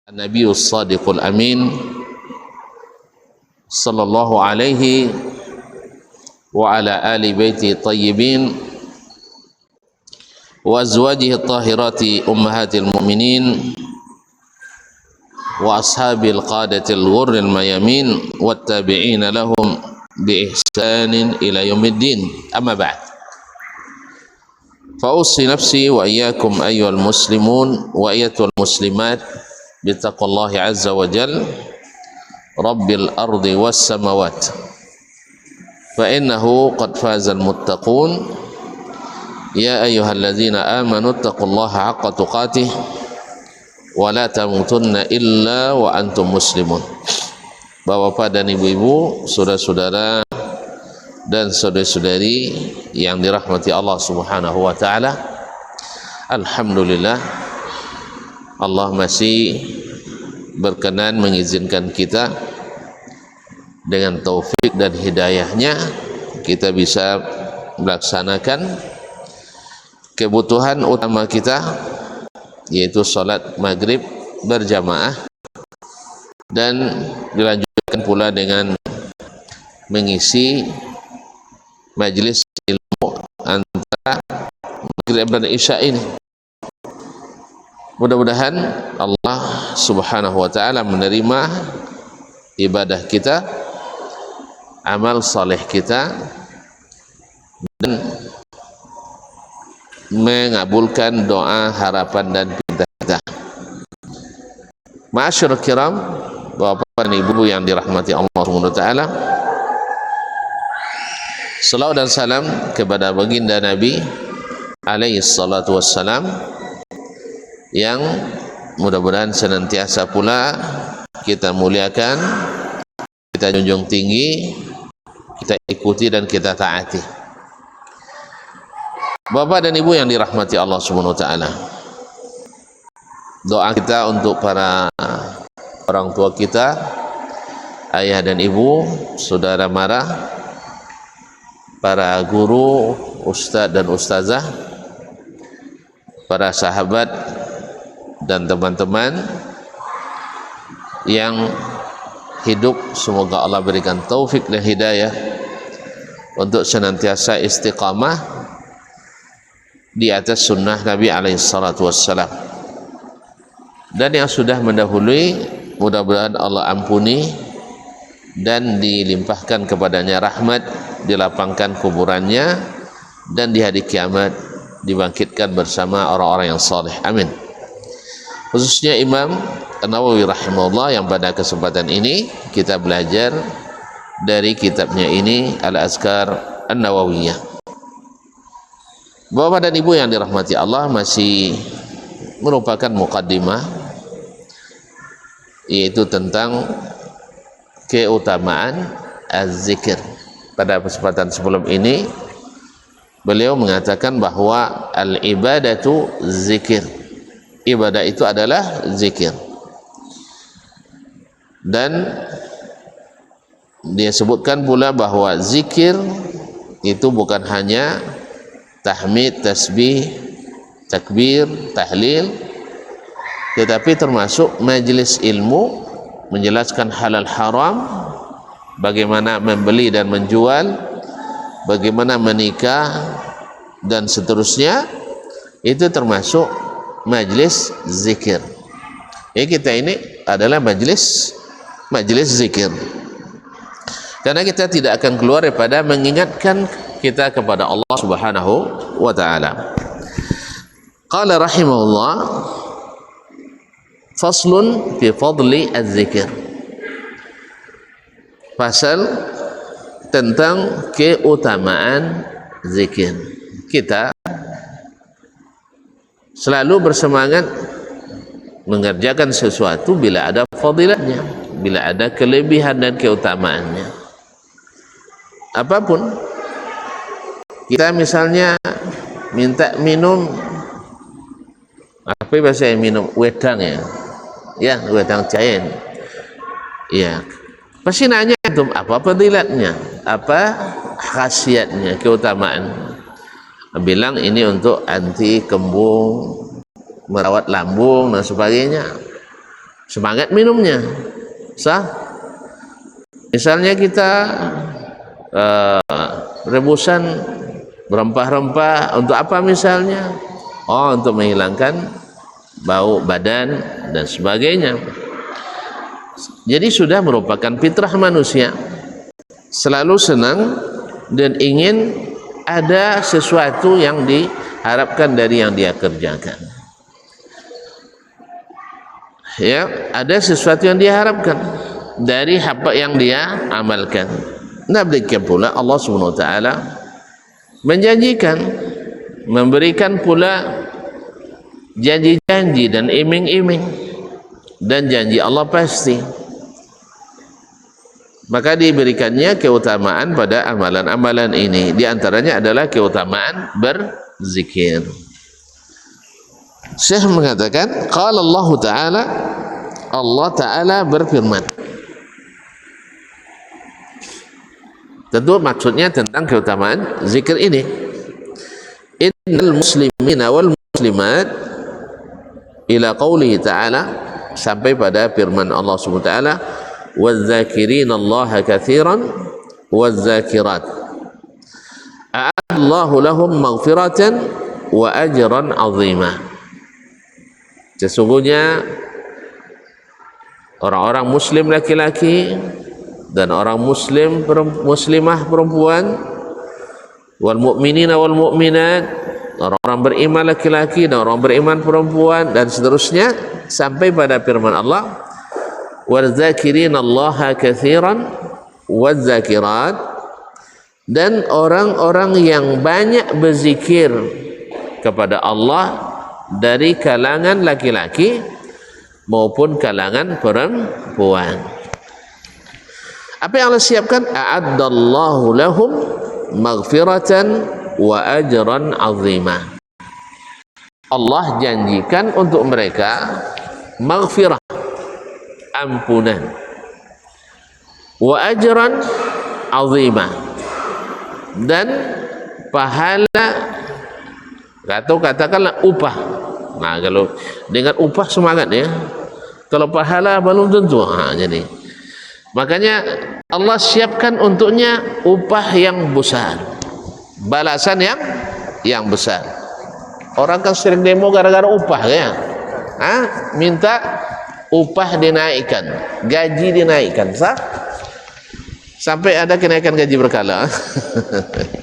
النبي الصادق الأمين صلى الله عليه وعلى آل بيته الطيبين وأزواجه الطاهرات أمهات المؤمنين وأصحاب القادة الغر الميامين والتابعين لهم بإحسان إلى يوم الدين. أما بعد، فأوصي نفسي وإياكم أيها المسلمون وأيتها المسلمات بتقوى الله عز وجل رب الأرض والسماوات، فإنه قد فاز المتقون. يا أيها الذين آمنوا اتقوا الله حق تقاته ولا تموتن إلا وأنتم مسلمون. Bapak-bapak dan ibu-ibu, saudara-saudara dan saudari-saudari yang dirahmati Allah Subhanahu wa taala, alhamdulillah Allah masih berkenan mengizinkan kita dengan taufik dan hidayahnya kita bisa melaksanakan kebutuhan utama kita, yaitu salat maghrib berjamaah, dan dilanjutkan pula dengan mengisi majelis ilmu antara maghrib dan isya ini. Mudah-mudahan Allah Subhanahu wa taala menerima ibadah kita, amal saleh kita, dan mengabulkan doa, harapan dan pinta kita. Ma'asyiral kiram, bapak dan ibu yang dirahmati Allah Subhanahu wa taala, salawat dan salam kepada baginda Nabi alaihi salatu wassalam, yang mudah-mudahan senantiasa pula kita muliakan, kita junjung tinggi, kita ikuti dan kita taati. Bapak dan ibu yang dirahmati Allah Subhanahu wa taala, doa kita untuk para orang tua kita, ayah dan ibu, saudara mara, para guru, ustadz dan ustazah, para sahabat dan teman-teman yang hidup, semoga Allah berikan taufik dan hidayah untuk senantiasa istiqamah di atas sunnah Nabi alaihi salatu wassalam. Dan yang sudah mendahului, mudah-mudahan Allah ampuni dan dilimpahkan kepadanya rahmat, dilapangkan kuburannya, dan di hari kiamat dibangkitkan bersama orang-orang yang saleh. Amin. Khususnya Imam An-Nawawi rahimahullah, yang pada kesempatan ini kita belajar dari kitabnya ini, Al-Azkar An-Nawawiyah. Bapak dan ibu yang dirahmati Allah, masih merupakan muqaddimah, yaitu tentang keutamaan az-zikir. Pada kesempatan sebelum ini beliau mengatakan bahwa al-ibadatu zikir, ibadah itu adalah zikir. Dan dia sebutkan pula bahwa zikir itu bukan hanya tahmid, tasbih, takbir, tahlil, tetapi termasuk majelis ilmu, menjelaskan halal haram, bagaimana membeli dan menjual, bagaimana menikah, dan seterusnya. Itu termasuk majlis zikir. Ya, kita ini adalah majlis zikir, karena kita tidak akan keluar daripada mengingatkan kita kepada Allah Subhanahu wa taala. Qala rahimahullah, faslun fi fadli az-zikir. Pasal tentang keutamaan zikir. Kita selalu bersemangat mengerjakan sesuatu bila ada fadilahnya, bila ada kelebihan dan keutamaannya. Apapun, kita misalnya minta minum, apa bahasa minum, wedang ya, wedang cair, ya, pasti nanya itu apa fadilatnya, apa khasiatnya, keutamaan. Bilang ini untuk anti kembung, merawat lambung dan sebagainya. semangat minumnya. Sah? Misalnya kita rebusan berempah-rempah untuk apa misalnya? Oh, untuk menghilangkan bau badan dan sebagainya. Jadi sudah merupakan fitrah manusia, selalu senang dan ingin ada sesuatu yang diharapkan dari yang dia kerjakan. Ya, ada sesuatu yang diharapkan dari apa yang dia amalkan. Nah, demikian pula Allah Subhanahu wa taala menjanjikan, memberikan pula janji-janji dan iming-iming, dan janji Allah pasti. Maka diberikannya keutamaan pada amalan-amalan ini. Di antaranya adalah keutamaan berzikir. Syekh mengatakan, qala Allah Ta'ala, Allah Ta'ala berfirman. Tentu maksudnya tentang keutamaan zikir ini. Innal muslimina wal muslimat ila qawlihi ta'ala, sampai pada firman Allah Subhanahu wa taala, waz-zakirina Allah katsiran waz-zakirat a'adallahu lahum maghfiratan wa ajran 'azima. Sesungguhnya orang-orang muslim laki-laki dan orang muslimah perempuan, wal mu'minina wal mu'minat, orang-orang beriman laki-laki dan orang beriman perempuan, dan seterusnya sampai pada firman Allah, waz-zakirin Allah katsiran waz-zakirat, dan orang-orang yang banyak berzikir kepada Allah dari kalangan laki-laki maupun kalangan perempuan. Apa yang Allah siapkan? A'addallahu lahum maghfiratan wa ajran 'azima. Allah janjikan untuk mereka maghfirah, ampunan, wa ajran 'azima, dan pahala, atau katakanlah upah. Nah, kalau dengan upah semangat ya, kalau pahala belum tentu. Jadi makanya Allah siapkan untuknya upah yang besar, balasan yang besar. Orang kan sering demo gara-gara upah ya, minta upah dinaikkan, gaji dinaikkan, sampai ada kenaikan gaji berkala.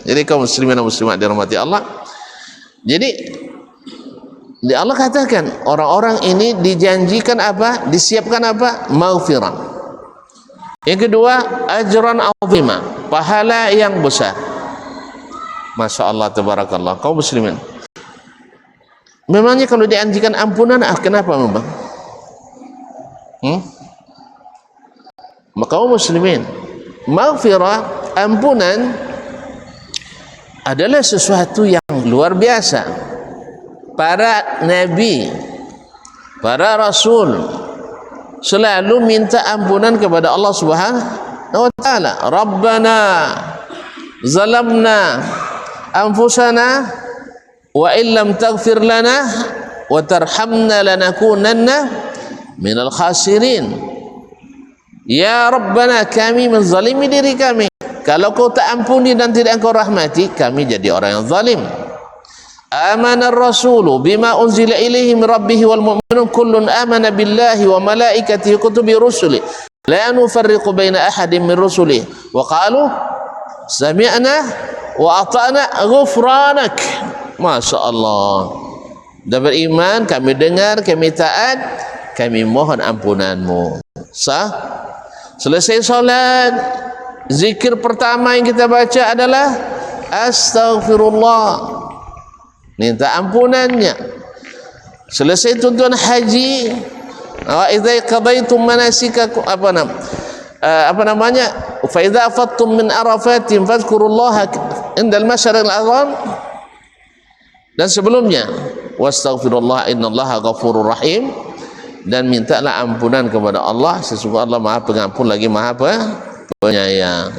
Jadi kaum muslimin dan muslimat dirahmati Allah, jadi Allah katakan orang-orang ini dijanjikan apa? Disiapkan apa? Maghfirah. Yang kedua, ajran 'azima, pahala yang besar. Masya Allah, tabarakallah. Kaum muslimin, memangnya kalau dijanjikan ampunan, kenapa memang? Kaum muslimin, maghfirah, ampunan adalah sesuatu yang luar biasa. Para nabi, para rasul selalu minta ampunan kepada Allah Subhanahu wa taala. Rabbana zalamna anfusana wa illam taghfir lana wa tarhamna lanakunanna minal khasirin. Ya Rabbana, kami menzalimi diri kami. Kalau kau tak ampuni dan tidak engkau rahmati, kami jadi orang yang zalim. Amana ar-rasulu bima unzila ilaihi min rabbih wal mu'minun kullun amana billahi wa malaikatihi kutubi rusuli la nufarriqu baina ahadin min rusuli wa qalu sami'na wa ata'na ghufranak. Masya Allah, dah beriman, kami dengar, kami taat, kami mohon ampunanmu. Sah? Selesai salat, zikir pertama yang kita baca adalah astaghfirullah, minta ampunannya. Selesai tuntunan haji, wa idza qadaytum manasikakum, apa namanya, fa idza afattum min arafatin fadhkurullaha indal masyaril haram, dan sebelumnya wastaghfirullah innallaha ghafurur rahim, dan mintalah ampunan kepada Allah, sesungguhnya Allah Maha Pengampun lagi Maha Penyayang.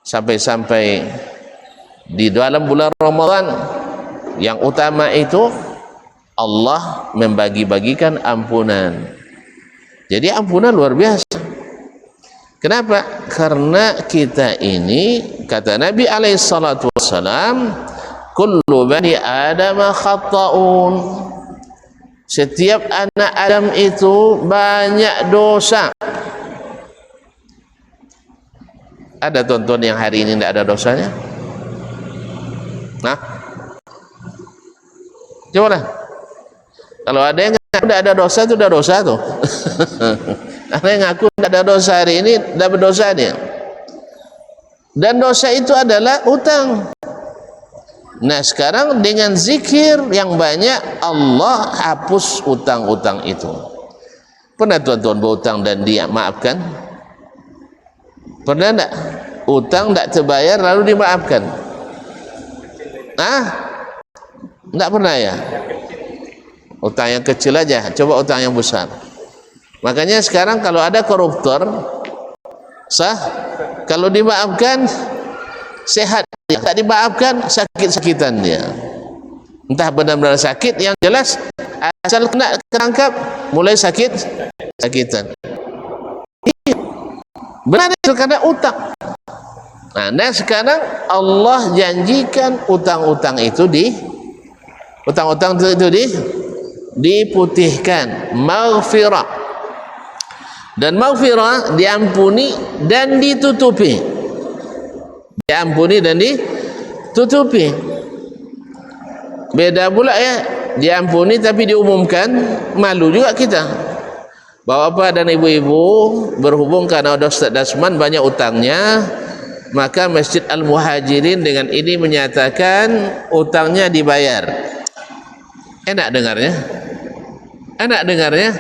Sampai-sampai di dalam bulan Ramadan yang utama itu Allah membagi-bagikan ampunan. Jadi ampunan luar biasa. Kenapa? Karena kita ini, kata Nabi alaihi salatu wassalam, kullu bani Adam khata'un. Setiap anak Adam itu banyak dosa. Ada tuan-tuan yang hari ini tidak ada dosanya? Nah, coba lah. Kalau ada yang ngaku tidak ada dosa, itu sudah dosa tuh. Ada yang ngaku tidak ada dosa hari ini, tidak berdosa dia. Dan dosa itu adalah utang. Nah sekarang dengan zikir yang banyak, Allah hapus utang-utang itu. Pernah tuan-tuan berutang dan dia maafkan? Pernah tak? Utang tak terbayar lalu dimaafkan? Tak pernah ya? Utang yang kecil aja, coba utang yang besar. Makanya sekarang kalau ada koruptor sah, kalau dimaafkan sehat, tak dimaafkan sakit-sakitan dia. Entah benar-benar sakit, yang jelas asal kena terangkap mulai sakit-sakitan. Benar itu karena utang. Nah sekarang Allah janjikan utang-utang itu diputihkan, maghfirah. Dan maghfirah diampuni dan ditutupi. Diampuni dan ditutupi. Beda pula ya, diampuni tapi diumumkan, malu juga kita. Bapak dan ibu-ibu berhubung karena ada Ustaz Dasman banyak utangnya, maka Masjid Al-Muhajirin dengan ini menyatakan utangnya dibayar. Enak dengarnya? Enak dengarnya?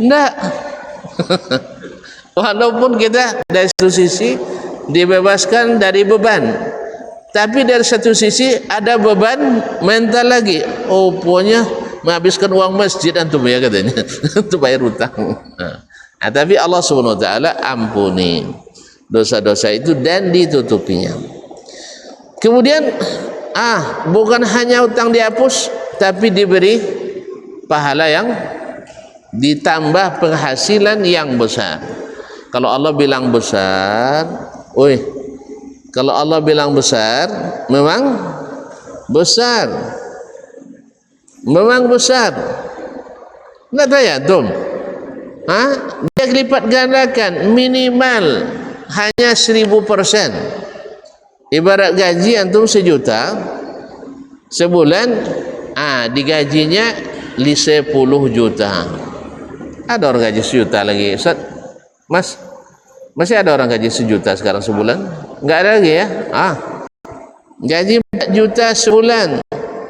Enggak. Walaupun kita dari satu sisi dibebaskan dari beban, tapi dari satu sisi ada beban mental lagi. Oh punya menghabiskan uang masjid antum ya katanya untuk bayar utang. Nah, tapi Allah Subhanahu wa taala ampuni dosa-dosa itu dan ditutupinya. Kemudian bukan hanya utang dihapus, tapi diberi pahala yang ditambah penghasilan yang besar. Kalau Allah bilang besar, kalau Allah bilang besar, memang besar. Memang besar. Nak tanya antum? Dia lipat gandakan minimal hanya 1000%. Ibarat gaji antum 1 juta sebulan, digajinya 10 juta. Ada orang gaji 1 juta lagi, Ustaz? Mas, masih ada orang gaji 1 juta sekarang sebulan? Enggak ada lagi ya? Gaji 4 juta sebulan,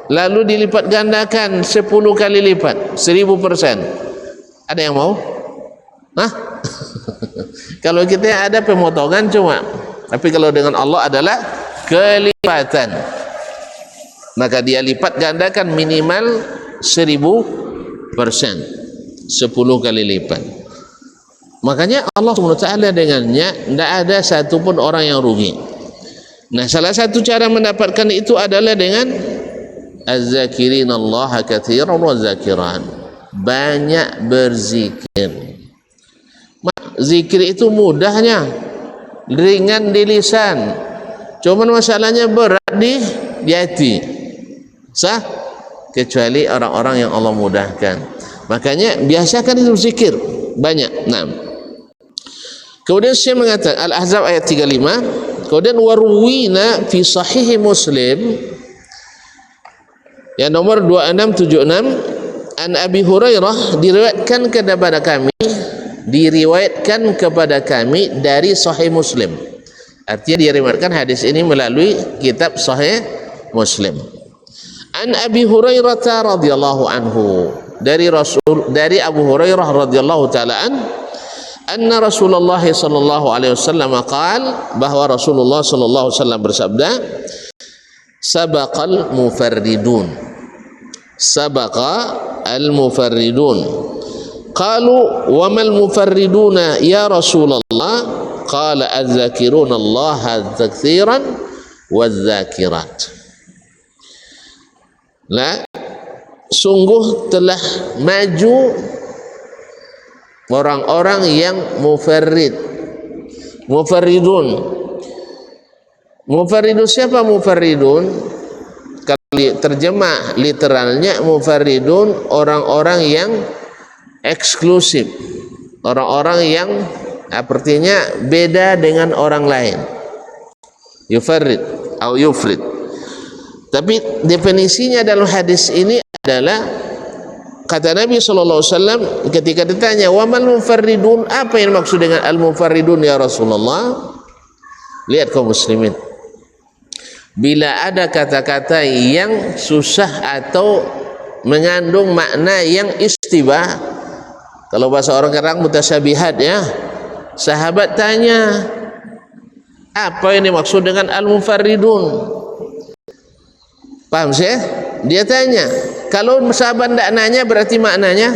lalu dilipat gandakan 10 kali lipat, 1000%. Ada yang mau? Kalau kita ada pemotongan cuma, tapi kalau dengan Allah adalah kelipatan. Maka dia lipat gandakan minimal 1000%, 10 kali lipat. Makanya Allah SWT dengannya tidak ada satupun orang yang rugi. Nah salah satu cara mendapatkan itu adalah dengan az-zakirin Allah katsiran wa zakiran, banyak berzikir. Zikir itu mudahnya, ringan di lisan, cuman masalahnya berat di hati. Sah? Kecuali orang-orang yang Allah mudahkan. Makanya biasakan itu zikir banyak. Kemudian saya mengatakan Al-Ahzab ayat 35, kemudian warwina fi sahih Muslim yang nomor 2676, an Abi Hurairah diriwayatkan kepada kami dari Sahih Muslim. Artinya diriwayatkan hadis ini melalui kitab Sahih Muslim. An Abi Hurairah radhiyallahu anhu, dari Abu Hurairah radhiyallahu taala anna Rasulullah sallallahu alaihi wasallam qaal, bahwa Rasulullah sallallahu alaihi wasallam bersabda, sabaqal mufarridun, sabaqa al mufarridun. Qalu wa mal mufarriduna ya Rasulullah? Qala az-zakiruna Allah katsiran waz-zakirat. Sungguh telah maju orang-orang yang mufarrid. Mufarridun. Mufarridun siapa mufarridun? Kalau terjemah literalnya, mufarridun orang-orang yang eksklusif, orang-orang yang artinya beda dengan orang lain. Yufarrid atau yufrid. Tapi definisinya dalam hadis ini adalah, kata Nabi SAW ketika ditanya, wa mal mufarridun, apa yang maksud dengan al mufarridun ya Rasulullah? Lihat kaum muslimin, bila ada kata-kata yang susah atau mengandung makna yang istibah, kalau bahasa orang sekarang mutasyabihat ya, sahabat tanya, apa yang dimaksud dengan al-mufarridun? Paham sih? Dia tanya. Kalau sahabat tidak nanya berarti maknanya,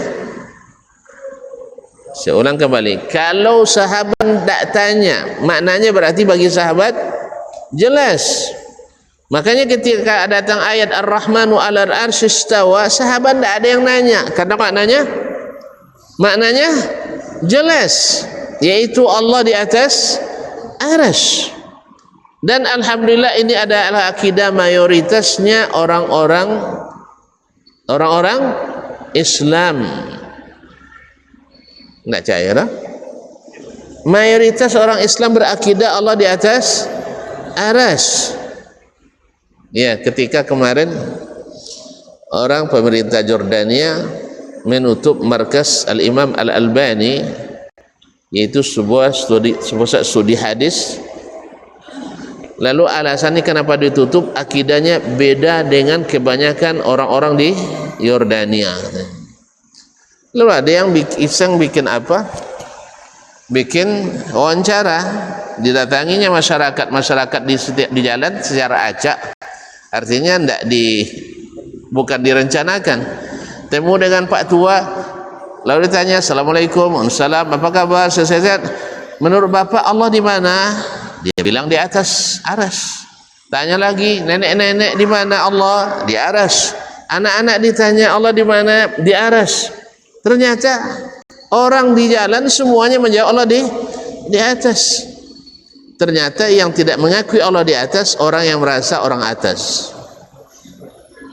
saya ulang kembali, kalau sahabat tidak tanya maknanya berarti bagi sahabat jelas. Makanya ketika datang ayat Ar-Rahmanu 'alal 'arsy istawa, sahabat tidak ada yang nanya karena maknanya jelas, yaitu Allah di atas arsy. Dan alhamdulillah ini adalah akidah mayoritasnya orang-orang Islam. Tidak cair lah. Mayoritas orang Islam berakidah Allah di atas arsy. Ya, ketika kemarin orang pemerintah Jordania menutup markas Al-Imam Al-Albani, yaitu sebuah studi hadis. Lalu alasannya kenapa ditutup, akidahnya beda dengan kebanyakan orang-orang di Yordania. Lalu ada yang iseng bikin apa? Bikin wawancara, didatanginya masyarakat di jalan secara acak. Artinya bukan direncanakan. Temu dengan Pak Tua, lalu ditanya, Assalamualaikum, Waalaikumsalam, apa kabar? Sehat? Menurut Bapak Allah di mana? Dia bilang di atas arsy. Tanya lagi, nenek-nenek di mana Allah? Di arsy. Anak-anak ditanya Allah di mana? Di arsy. Ternyata orang di jalan semuanya menjawab Allah di atas. Ternyata yang tidak mengakui Allah di atas orang yang merasa orang atas.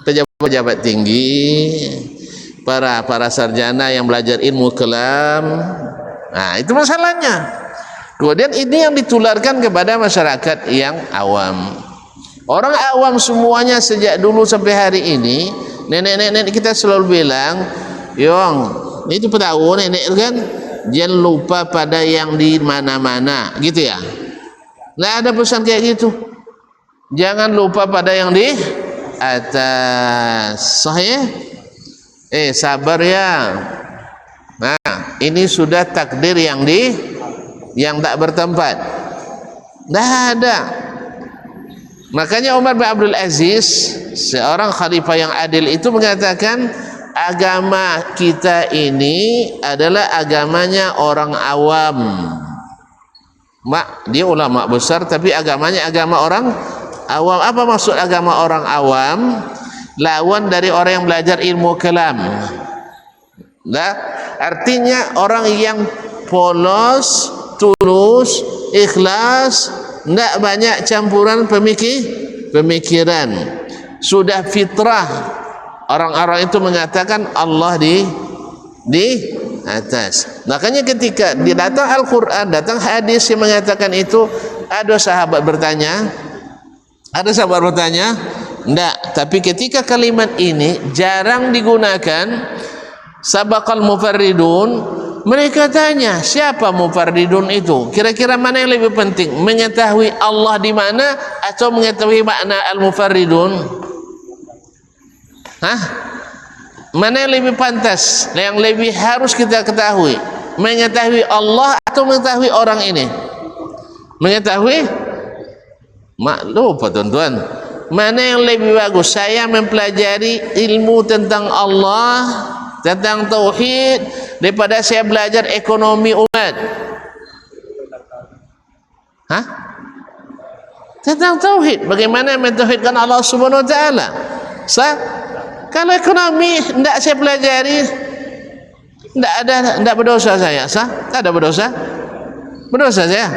Pejabat-pejabat tinggi, para sarjana yang belajar ilmu kalam. Nah, itu masalahnya. Kemudian ini yang ditularkan kepada masyarakat yang awam. Orang awam semuanya sejak dulu sampai hari ini, nenek-nenek kita selalu bilang, Yong, itu tahu nenek kan, jangan lupa pada yang di mana-mana, gitu ya. Nggak ada pesan kayak gitu. Jangan lupa pada yang di atas. Sahih? Sabar ya. Nah, ini sudah takdir yang tak bertempat. Dah ada. Makanya Umar bin Abdul Aziz, seorang khalifah yang adil itu mengatakan, agama kita ini adalah agamanya orang awam. Dia ulama besar tapi agamanya agama orang awam. Apa maksud agama orang awam? Lawan dari orang yang belajar ilmu kalam. Nah, artinya orang yang polos, tulus, ikhlas, tidak banyak campuran pemikiran. Sudah fitrah. Orang-orang itu mengatakan Allah di atas. Makanya ketika datang Al-Quran, datang hadis yang mengatakan itu, ada sahabat bertanya, tidak. Tapi ketika kalimat ini jarang digunakan, sabaqal mufarridun, mereka tanya, siapa mufarridun itu? Kira-kira mana yang lebih penting? Mengetahui Allah di mana atau mengetahui makna al-mufarridun? Mana yang lebih pantas? Yang lebih harus kita ketahui? Mengetahui Allah atau mengetahui orang ini? Mengetahui? Lupa tuan-tuan. Mana yang lebih bagus? Saya mempelajari ilmu tentang Allah, tentang tauhid, daripada saya belajar ekonomi umat. Tentang tauhid, bagaimana mentauhidkan Allah Subhanahu wa taala. Kalau ekonomi tidak saya pelajari, Tidak berdosa saya, sah? Tak ada berdosa? Berdosa saya?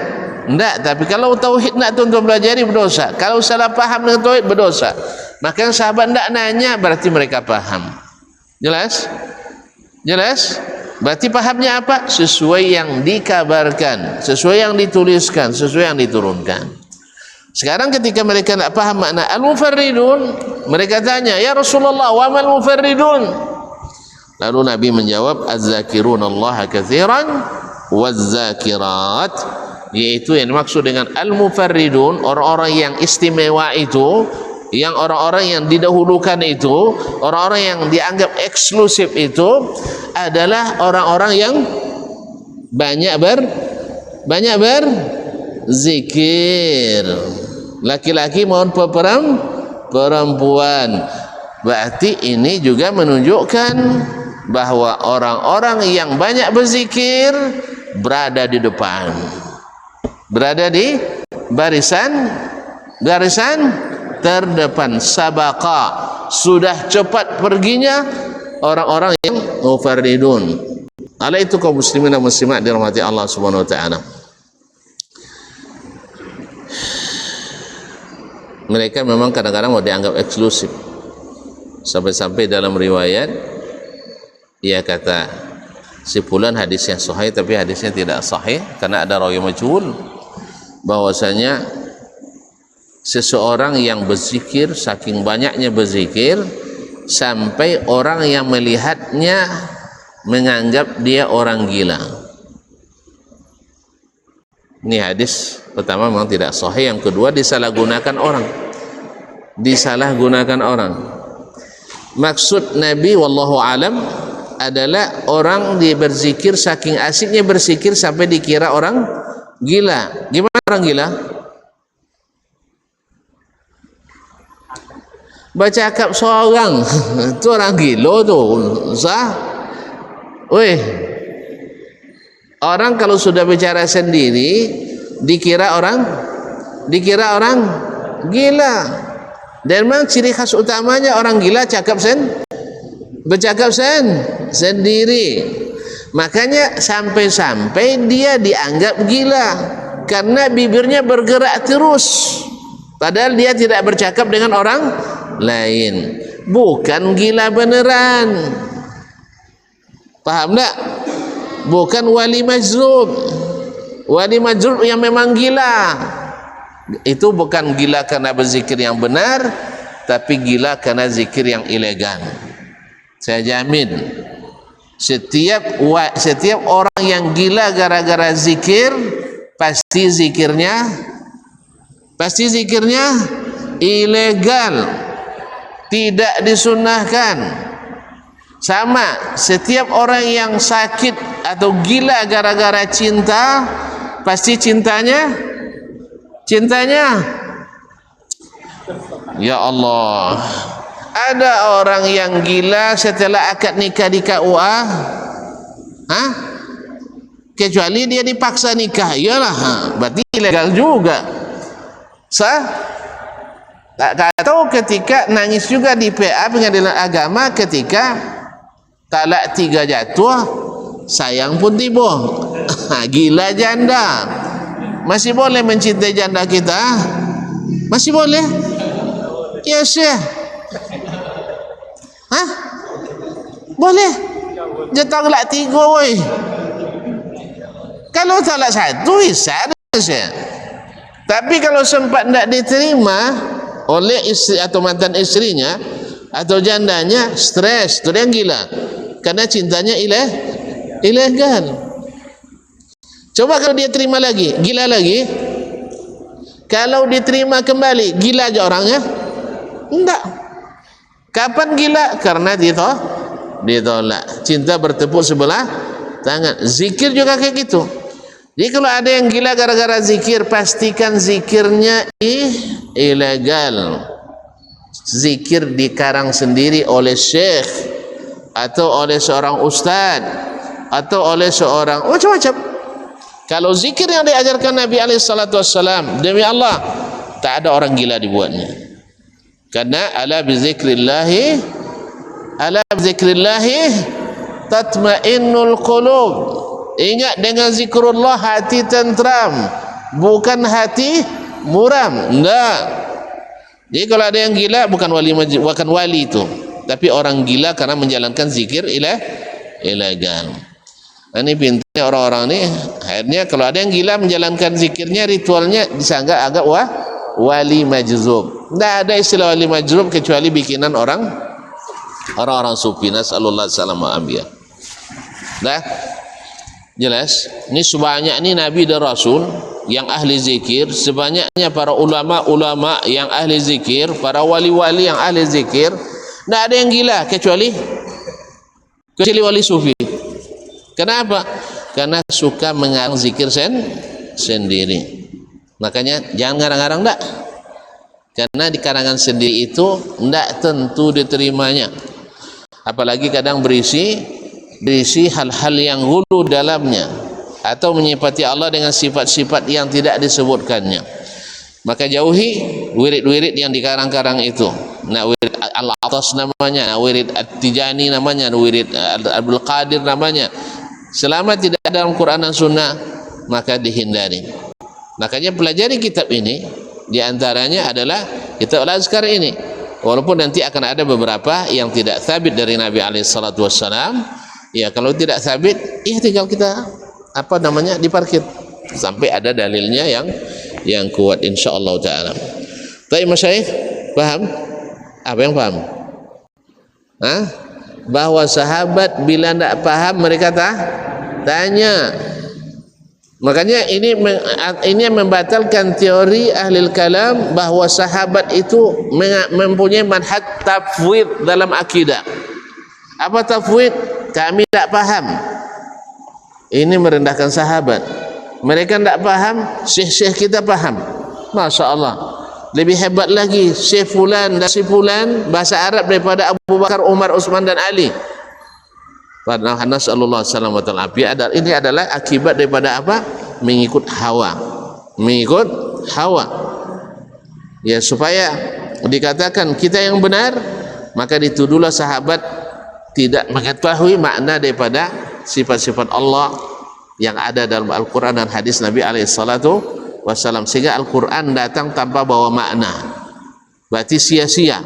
Tidak, tapi kalau tauhid nak tuan-tuan pelajari berdosa. Kalau salah paham dengan tauhid berdosa. Maka yang sahabat tidak nanya berarti mereka paham. Jelas? Jelas? Berarti pahamnya apa? Sesuai yang dikabarkan, sesuai yang dituliskan, sesuai yang diturunkan. Sekarang ketika mereka tidak paham makna al-mufarridun, mereka tanya, ya Rasulullah, wa mal mufarridun? Lalu Nabi menjawab, az-zakirunallaha katsiran waz-zakirat, yaitu yang dimaksud dengan al-mufarridun, orang-orang yang istimewa itu, yang orang-orang yang didahulukan itu, orang-orang yang dianggap eksklusif itu adalah orang-orang yang banyak berzikir, laki-laki maupun perempuan. Berarti ini juga menunjukkan bahwa orang-orang yang banyak berzikir berada di depan, berada di barisan terdepan. Sabaqa, sudah cepat perginya orang-orang yang mufarridun. Ala itu kaum muslimin dan muslimat dirahmati Allah Subhanahu wa taala. Mereka memang kadang-kadang mau dianggap eksklusif. Sampai-sampai dalam riwayat ia kata si fulan hadisnya sahih, tapi hadisnya tidak sahih karena ada rawi majhul, bahwasanya seseorang yang berzikir, saking banyaknya berzikir sampai orang yang melihatnya menganggap dia orang gila. Ini hadis pertama memang tidak sahih. Yang kedua, disalahgunakan orang. Maksud Nabi wallahu alam adalah orang dia berzikir, saking asiknya berzikir sampai dikira orang gila. Gimana orang gila? Baca akap seorang itu orang gila tu, sah? Weh, orang kalau sudah bicara sendiri dikira orang gila. Dan memang ciri khas utamanya orang gila bercakap sendiri. Makanya sampai-sampai dia dianggap gila karena bibirnya bergerak terus, padahal dia tidak bercakap dengan orang lain. Bukan gila beneran, paham tak? Bukan wali majzub. Wali majzub yang memang gila, itu bukan gila karena berzikir yang benar, tapi gila karena zikir yang ilegal. Saya jamin setiap orang yang gila gara-gara zikir, pasti zikirnya ilegal, tidak disunahkan. Sama setiap orang yang sakit atau gila gara-gara cinta, pasti cintanya ya Allah. Ada orang yang gila setelah akad nikah di KUA, kecuali dia dipaksa nikah, iyalah, berarti ilegal juga, sah? Atau ketika nangis juga di PA pengadilan agama ketika talak 3 jatuh, sayang pun tiba. Gila janda. Masih boleh mencintai janda kita? Masih boleh? Ya Syekh. Boleh. Dia talak 3 woi. Kalau talak 1 isar Syekh. Tapi kalau sempat tidak diterima oleh istri atau mantan istrinya atau jandanya, stres, itu yang gila karena cintanya ilegal. Coba kalau dia terima lagi, gila lagi. Kalau diterima kembali, gila aja orangnya? Enggak. Kapan gila? Karena ditolak. Cinta bertepuk sebelah tangan. Zikir juga kayak gitu. Jadi kalau ada yang gila gara-gara zikir, pastikan zikirnya ilegal. Zikir dikarang sendiri oleh syekh atau oleh seorang ustaz atau oleh seorang macam-macam. Kalau zikir yang diajarkan Nabi SAW, demi Allah tak ada orang gila dibuatnya. Karena ala bizikrillahi tatma'innul qulub. Ingat dengan zikrullah hati tentram, bukan hati muram. Enggak. Jadi kalau ada yang gila bukan wali itu, tapi orang gila karena menjalankan zikir ilegal. Ini pintarnya orang-orang ini. Akhirnya kalau ada yang gila menjalankan zikirnya, ritualnya disanggah agak wali majzub. Tidak ada istilah wali majzub kecuali bikinan orang-orang sufi. Nasallallahu alaihi wasallam. Dah jelas. Ini sebanyak ini nabi dan rasul yang ahli zikir, sebanyaknya para ulama-ulama yang ahli zikir, para wali-wali yang ahli zikir. Tidak ada yang gila kecuali wali sufi. Kenapa? Karena suka mengarang zikir sendiri. Makanya jangan ngarang-ngarang dak. Karena di karangan sendiri itu tidak tentu diterimanya. Apalagi kadang berisi hal-hal yang hulu dalamnya, atau menyifati Allah dengan sifat-sifat yang tidak disebutkannya. Maka jauhi wirid-wirid yang dikarang-karang itu. Nah, wirid Al-Atas namanya, wirid At-Tijani namanya, wirid Abdul Qadir namanya. Selama tidak ada dalam Quran dan Sunnah, maka dihindari. Makanya pelajari kitab ini, diantaranya adalah kitab Al-Azkar ini. Walaupun nanti akan ada beberapa yang tidak sabit dari Nabi SAW. Ya, kalau tidak sabit, ya tinggal kita diparkir sampai ada dalilnya yang kuat, insyaallah taala. Tapi masyayikh paham? Apa yang paham? Bahwa sahabat bila tidak paham mereka tanya. Makanya ini yang membatalkan teori ahli kalam bahwa sahabat itu mempunyai manhaj tafwid dalam akidah. Apa tafwid? Kami tidak paham. Ini merendahkan sahabat. Mereka tidak paham, syekh-syekh kita paham. Masya Allah. Lebih hebat lagi, syekh fulan dan si fulan bahasa Arab daripada Abu Bakar, Umar, Utsman dan Ali. Nasallallahu alaihi wasallam. Ini adalah akibat daripada apa? Mengikut hawa. Mengikut hawa. Ya, supaya dikatakan kita yang benar, maka dituduhlah sahabat tidak mengetahui makna daripada sifat-sifat Allah yang ada dalam Al-Quran dan hadis Nabi SAW, sehingga Al-Quran datang tanpa bawa makna, berarti sia-sia.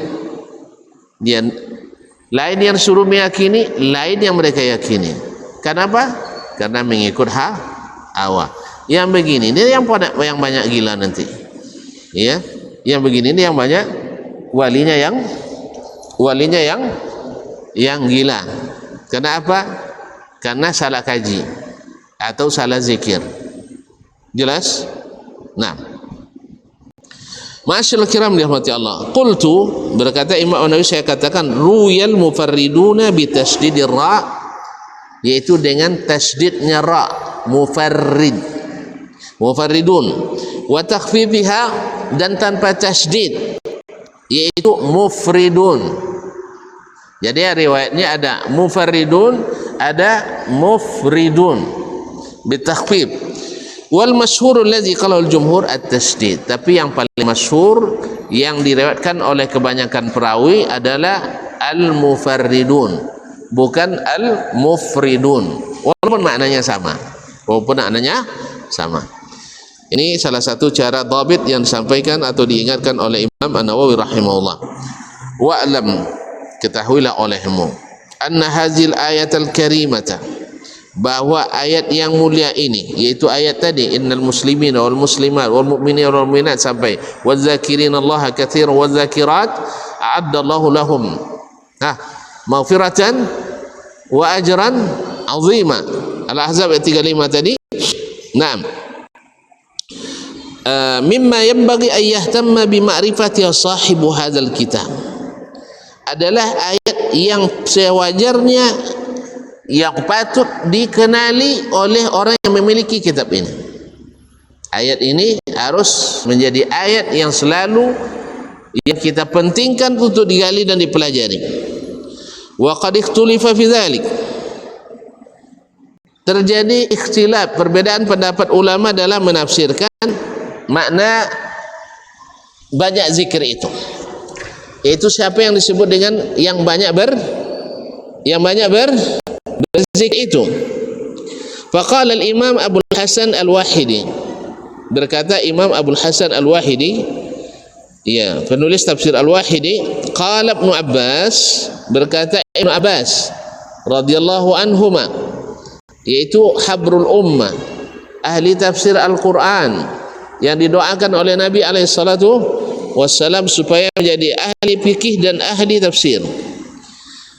Dia lain yang suruh meyakini, lain yang mereka yakini. Kenapa? Karena mengikut hawa. Yang begini ini yang banyak gila nanti. Ya, yang begini ini yang banyak walinya yang gila. Kenapa? Karena salah kaji atau salah zikir. Jelas? Nah, Ma'asyiral kiram dirahmati Allah. Qultu, berkata Imam Nawawi, saya katakan ruyal mufarriduna bi tasdidir ra, yaitu dengan tasdidnya ra, mufarridun, wa takhfifiha, dan tanpa tasdid, yaitu mufridun. Jadi riwayatnya ada mufarridun, ada mufridun bitakhfif. Wal masyhur alladhi qala al-jumhur at-tashdid. Tapi yang paling masyhur yang diriwayatkan oleh kebanyakan perawi adalah al-mufarridun, bukan al-mufridun. Walaupun maknanya sama. Ini salah satu cara dhabit yang disampaikan atau diingatkan oleh Imam An-Nawawi rahimahullah. Wa'lam, ketahuilah olehmu, anna hazil ayatal karimata, bahwa ayat yang mulia ini, yaitu ayat tadi innal muslimina wal muslimat wal mu'minina wal mu'minat sampai wazakirinallaha katsiran wazakirat a'addallahu lahum maghfiratan wa ajran 'azima. Al-Ahzab ayat 35 tadi. Naam. Mimma yanbaghi an yahtamma bi ma'rifati sahibu hadzal kitab, adalah ayat yang sewajarnya, yang patut dikenali oleh orang yang memiliki kitab ini. Ayat ini harus menjadi ayat yang selalu yang kita pentingkan untuk digali dan dipelajari. Wa qad ikhtulifa fi dzalik, terjadi ikhtilaf, perbedaan pendapat ulama dalam menafsirkan makna banyak zikir itu. Yaitu siapa yang disebut dengan yang banyak berzikir itu. Faqala al-Imam Abu Hasan Al-Wahidi, berkata Imam Abu Hasan Al-Wahidi, ya, penulis tafsir Al-Wahidi, qala Ibnu Abbas, berkata Ibnu Abbas radhiyallahu anhuma, yaitu habrul ummah, ahli tafsir Al-Quran yang didoakan oleh Nabi alaihi salatu wassalam supaya menjadi ahli fikih dan ahli tafsir.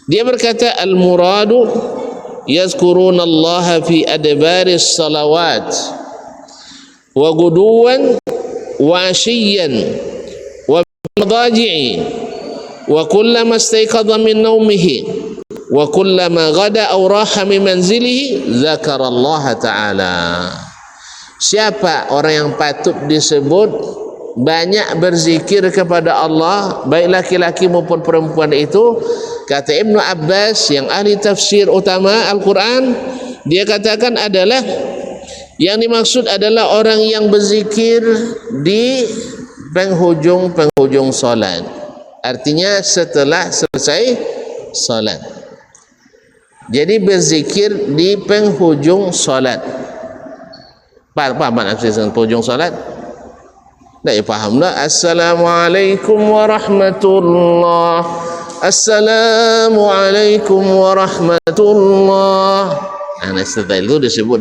Dia berkata, al-muradu yazkuruna Allah fi adbaris salawat wa guduwan wa ashiyan wa madaji'i wa kullama istayqadha min nawmihi wa kullama ghada aw raha min manzilihi dzakara Allah taala. Siapa orang yang patut disebut banyak berzikir kepada Allah, baik laki-laki maupun perempuan itu, kata Ibnu Abbas yang ahli tafsir utama Al-Quran, dia katakan adalah yang dimaksud adalah orang yang berzikir di penghujung solat, artinya setelah selesai solat. Jadi berzikir di penghujung solat. Faham maksudnya penghujung solat? Tak ya, faham tak? Assalamualaikum warahmatullahi, Assalamualaikum warahmatullahi. Setelah itu disebut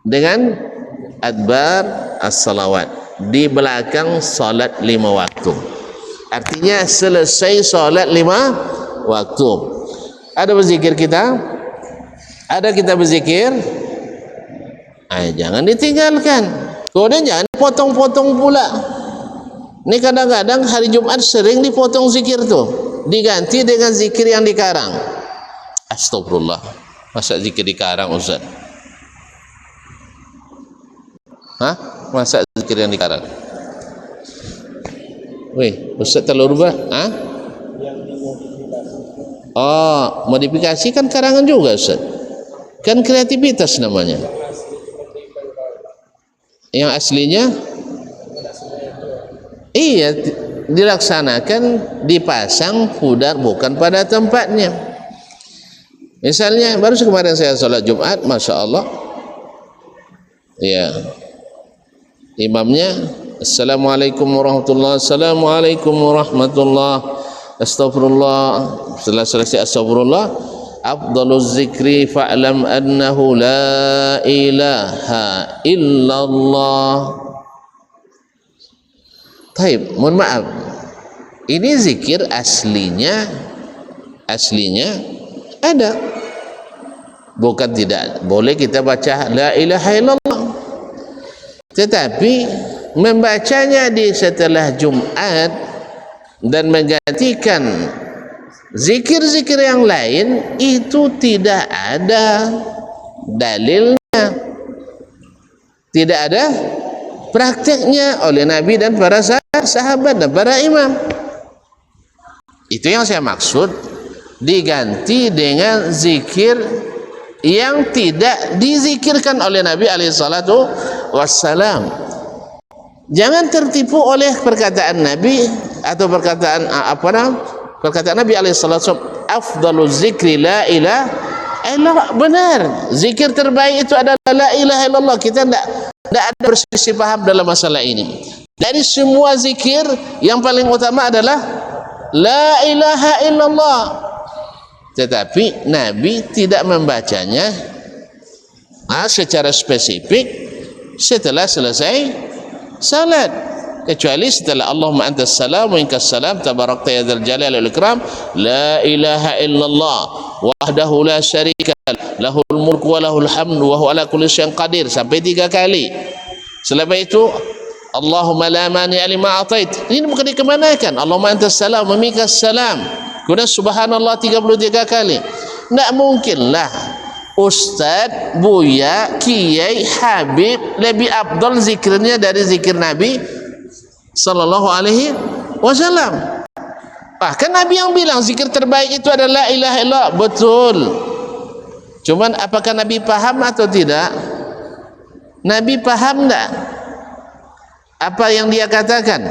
dengan adbar as-salawat, di belakang salat 5 waktu. Artinya selesai salat 5 waktu. Ada berzikir kita? Ada kita berzikir? Jangan ditinggalkan. Kemudian jangan potong-potong pula. Ini kadang-kadang hari Jumat sering dipotong zikir tuh, diganti dengan zikir yang dikarang. Astagfirullah, masa zikir dikarang Ustaz? Hah? Masa zikir yang dikarang? Weh, Ustaz terlalu rubah? Hah? Oh, modifikasi kan karangan juga Ustaz. Kan kreativitas namanya. Yang aslinya iya dilaksanakan, dipasang pudar bukan pada tempatnya. Misalnya baru kemarin saya sholat Jumat, Masya Allah, ya, imamnya Assalamualaikum warahmatullahi, Assalamualaikum warahmatullahi, Astagfirullah. Setelah selesai Astagfirullah, afdaluz zikri fa'lam annahu la ilaha illallah. Taib, mohon maaf, ini zikir aslinya ada, bukan tidak boleh kita baca la ilaha illallah, tetapi membacanya di setelah Jumat dan menggantikan zikir-zikir yang lain itu tidak ada dalilnya, tidak ada prakteknya oleh Nabi dan para sahabat dan para imam. Itu yang saya maksud, diganti dengan zikir yang tidak dizikirkan oleh Nabi alaihi salatu wassalam. Jangan tertipu oleh perkataan Nabi atau perkataan Nabi alaihi salatu wasallam, afdaluz zikri la ilaha illallah. Benar, zikir terbaik itu adalah la ilaha illallah. Kita tidak ada berselisih paham dalam masalah ini. Dari semua zikir yang paling utama adalah la ilaha illallah. Tetapi Nabi tidak membacanya secara spesifik setelah selesai salat, kecuali setelah Allahumma antas salam wa minkas salam tabarakta ya dzal jalali wal ikram la ilaha illallah wahdahu la syarika lahul mulku wa lahul hamdu wa huwa ala kulli syai'in qadir, sampai 3 kali. Selepas itu Allahumma la mani'a lima atait, ini bukan dikemanakan. Allahumma antas salam wa minkas salam, kemudian subhanallah 33 kali. Tak mungkinlah Ustaz, Buya, Kiai, Habib lebih afdal zikirnya dari zikir Nabi sallallahu alaihi wasallam. Bahkan Nabi yang bilang zikir terbaik itu adalah la ilaha illallah. Betul. Cuman apakah Nabi paham atau tidak? Nabi paham tak apa yang dia katakan?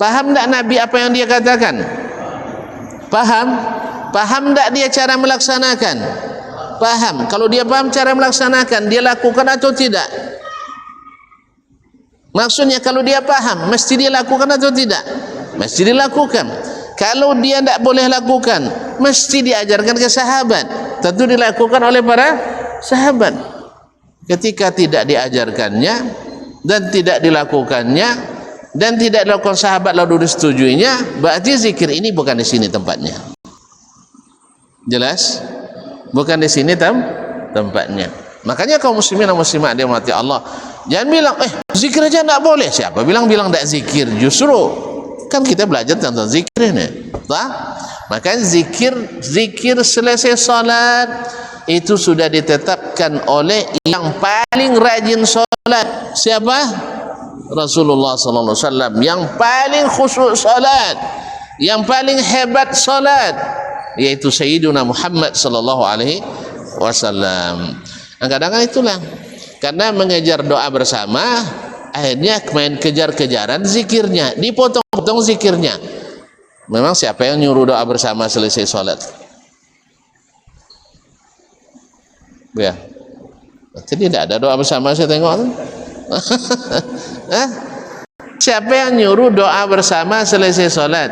Paham tak Nabi apa yang dia katakan? Paham? Paham tak dia cara melaksanakan? Paham. Kalau dia paham cara melaksanakan, dia lakukan atau tidak? Maksudnya kalau dia paham, mesti dia lakukan atau tidak? Mesti dilakukan. Kalau dia tidak boleh lakukan, mesti diajarkan ke sahabat. Tentu dilakukan oleh para sahabat. Ketika tidak diajarkannya dan tidak dilakukannya dan tidak dilakukan sahabat lalu disetujuinya, berarti zikir ini bukan di sini tempatnya. Jelas? Bukan di sini tempatnya. Makanya kaum muslimin dan muslimat dia mati Allah, jangan bilang zikir aja tidak boleh. Siapa bilang tidak zikir? Justru kan kita belajar tentang zikir ini. Makanya zikir selesai salat itu sudah ditetapkan oleh yang paling rajin salat. Siapa? Rasulullah sallallahu alaihi wasallam, yang paling khusyuk salat, yang paling hebat salat, yaitu Sayyiduna Muhammad sallallahu alaihi wasallam. Kadang-kadang itulah, karena mengejar doa bersama akhirnya main kejar-kejaran zikirnya, dipotong-potong zikirnya. Memang siapa yang nyuruh doa bersama selesai sholat? Ya, jadi tidak ada doa bersama, saya tengok. Siapa yang nyuruh doa bersama selesai sholat?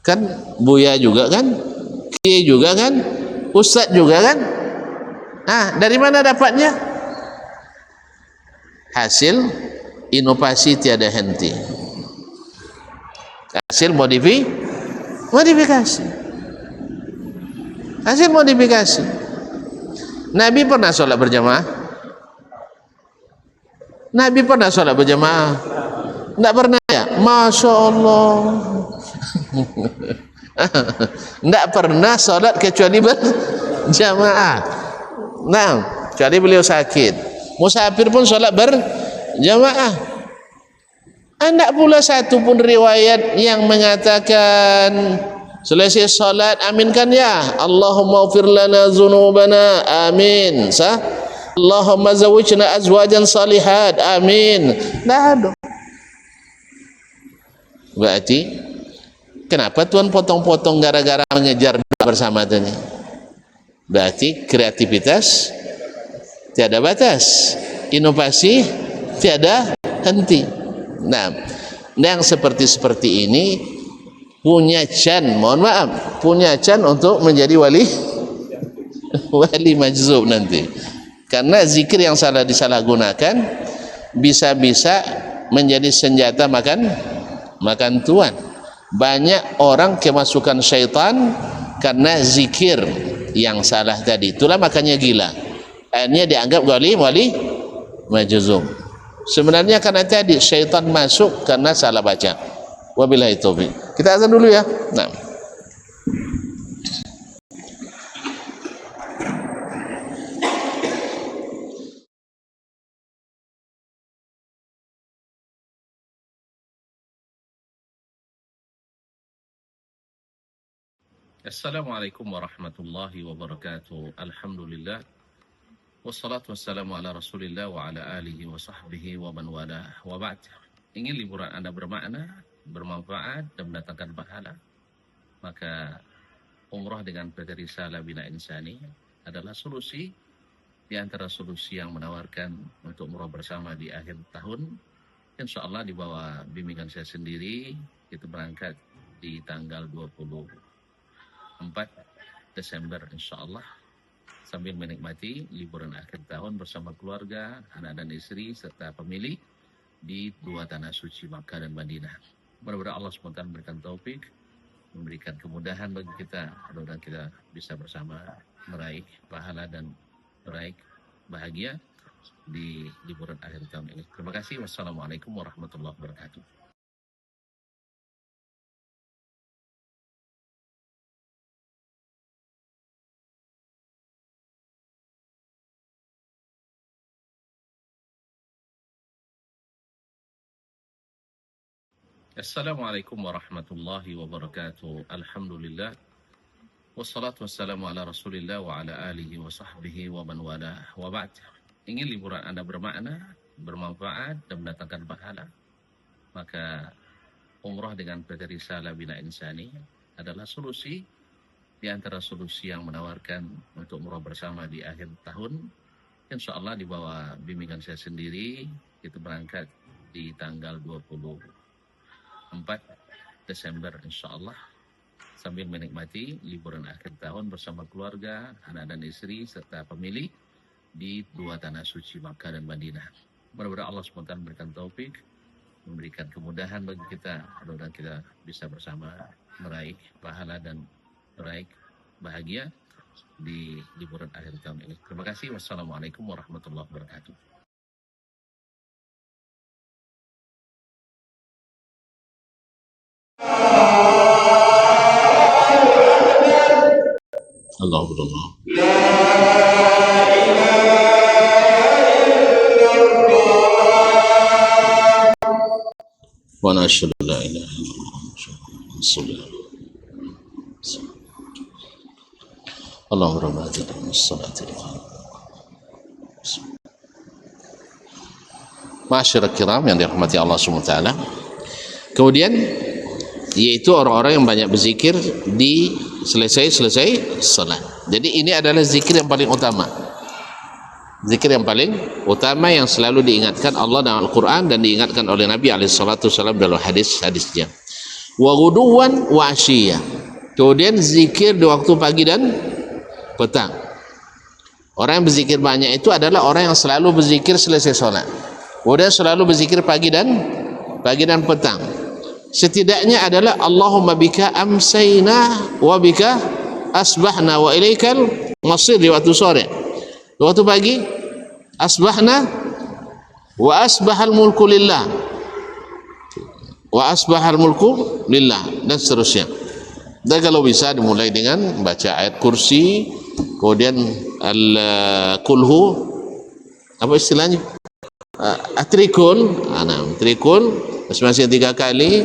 Kan Buya juga kan, Kiai juga kan, Ustadz juga kan. Dari mana dapatnya? Hasil inovasi tiada henti, hasil modifikasi, hasil modifikasi. Nabi pernah sholat berjamaah? Nabi pernah sholat berjamaah? Tidak pernah ya? Masya Allah. Tidak pernah sholat kecuali berjamaah. Nah, kecuali beliau sakit. Musafir pun sholat berjamaah. Tidak pula satu pun riwayat yang mengatakan selesai sholat aminkan ya Allahumma ufir lana zunubana, amin. Allahumma zawijna azwajan salihat, amin. Tidak ada. Berarti kenapa Tuhan potong-potong gara-gara mengejar bersama tadi? Berarti kreativitas tiada batas, inovasi tiada henti. Nah, yang seperti ini punya punya can untuk menjadi wali majzub nanti. Karena zikir yang salah disalahgunakan bisa-bisa menjadi senjata makan tuan. Banyak orang kemasukan syaitan karena zikir yang salah tadi. Itulah makanya gila. Akhirnya dianggap wali majzub. Sebenarnya karena tadi syaitan masuk karena salah baca. Wabillahi taufiq. Kita azan dulu ya. Nah. Assalamualaikum warahmatullahi wabarakatuh. Alhamdulillah. Wassalatu wassalamu ala rasulillah wa ala alihi wa sahbihi wa man wala wa ba'd. Ingin liburan Anda bermakna, bermanfaat dan mendatangkan pahala, maka umrah dengan PT Risalah Bina Insani adalah solusi di antara solusi yang menawarkan untuk umrah bersama di akhir tahun. Insya Allah di bawah bimbingan saya sendiri, itu berangkat di tanggal 24 Desember insya Allah, sambil menikmati liburan akhir tahun bersama keluarga, anak dan istri serta pemilik di dua tanah suci Makkah dan Madinah. Mudah-mudahan Allah SWT memberikan taufik, memberikan kemudahan bagi kita, mudah-mudahan kita bisa bersama meraih pahala dan meraih bahagia di liburan akhir tahun ini. Terima kasih. Wassalamualaikum warahmatullahi wabarakatuh. Assalamualaikum warahmatullahi wabarakatuh. Alhamdulillah. Wassalatu wassalamu ala rasulillah wa ala alihi wa sahbihi wa man wala wa ba'd. Ingin liburan Anda bermakna, bermanfaat dan mendatangkan pahala, maka umrah dengan PT Risalah Bina Insani adalah solusi di antara solusi yang menawarkan untuk umrah bersama di akhir tahun. Insya Allah di bawah bimbingan saya sendiri, kita berangkat di tanggal 24 Desember insya Allah, sambil menikmati liburan akhir tahun bersama keluarga, anak dan istri, serta pemilih di dua tanah suci Makkah dan Madinah. Mudah-mudahan Allah SWT memberikan taufik, memberikan kemudahan bagi kita, mudah-mudahan kita bisa bersama meraih pahala dan meraih bahagia di liburan akhir tahun ini. Terima kasih. Wassalamualaikum warahmatullahi wabarakatuh. Alhamdulillah. Wa nashhadu la ilaha illallah. Allahumma barik lana as-salati. Masyarakat kiram yang dirahmati Allah SWT. Kemudian yaitu orang-orang yang banyak berzikir di selesai salat. Jadi ini adalah zikir yang paling utama. Zikir yang paling utama yang selalu diingatkan Allah dalam Al-Quran dan diingatkan oleh Nabi SAW dalam hadis-hadisnya. Wa ghuduwan wa asyiyah. Kemudian zikir di waktu pagi dan petang. Orang yang berzikir banyak itu adalah orang yang selalu berzikir selesai salat. Kemudian selalu berzikir pagi dan petang. Setidaknya adalah Allahumma bika amsayna wa bika asbahna wa ilaikal masir di waktu sore. Di waktu pagi asbahna wa asbahal mulku lillah wa asbahal mulku lillah dan seterusnya. Dan kalau bisa dimulai dengan membaca ayat kursi, kemudian al-kulhu, apa istilahnya? Trikul, trikul masing-masing 3 kali,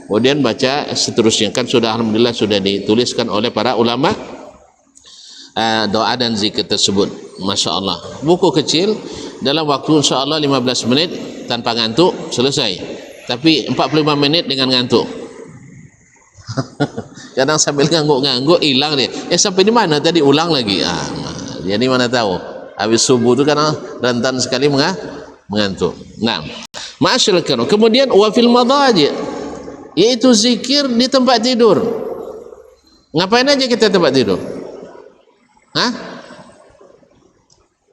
kemudian baca seterusnya. Kan sudah alhamdulillah sudah dituliskan oleh para ulama doa dan zikir tersebut. Masya Allah, buku kecil dalam waktu insya Allah 15 menit tanpa ngantuk selesai, tapi 45 menit dengan ngantuk. Kadang sambil ngangguk hilang dia. Sampai di mana tadi, ulang lagi. Jadi mana tahu habis subuh itu karena rentan sekali mengantuk. Nah, masyaallah. Kemudian wa fil madaji, yaitu zikir di tempat tidur. Ngapain aja kita tempat tidur?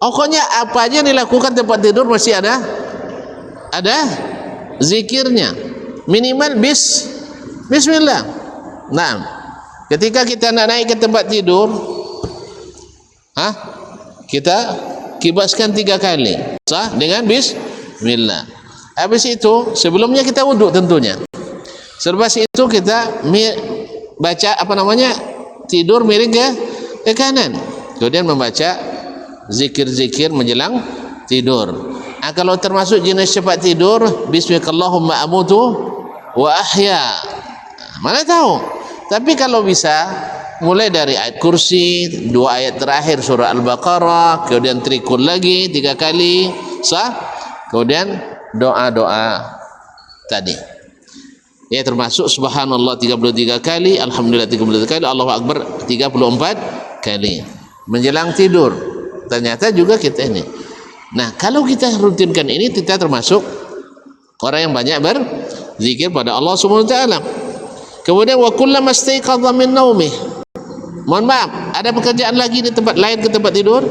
Pokoknya apa aja yang dilakukan tempat tidur masih ada zikirnya. Minimal bismillah. Nah, ketika kita nak naik ke tempat tidur, kita kibaskan 3 kali sah dengan bismillah. Habis itu sebelumnya kita wuduk tentunya. Selepas itu kita baca tidur miring ke kanan, kemudian membaca zikir-zikir menjelang tidur. Kalau termasuk jenis cepat tidur, bismillahirrahmanirrahim amutu wa ahya, mana tahu. Tapi kalau bisa mulai dari ayat kursi, 2 ayat terakhir surah Al-Baqarah, kemudian trikul lagi 3 kali sah, kemudian doa-doa tadi ya, termasuk subhanallah 33 kali, alhamdulillah 33 kali, Allahu akbar 34 kali menjelang tidur. Ternyata juga kita ini. Nah, kalau kita rutinkan ini, kita termasuk orang yang banyak berzikir pada Allah Subhanahu wa taala. Kemudian wa kullama istayqadha min naumih. Mohon maaf, ada pekerjaan lagi di tempat lain ke tempat tidur.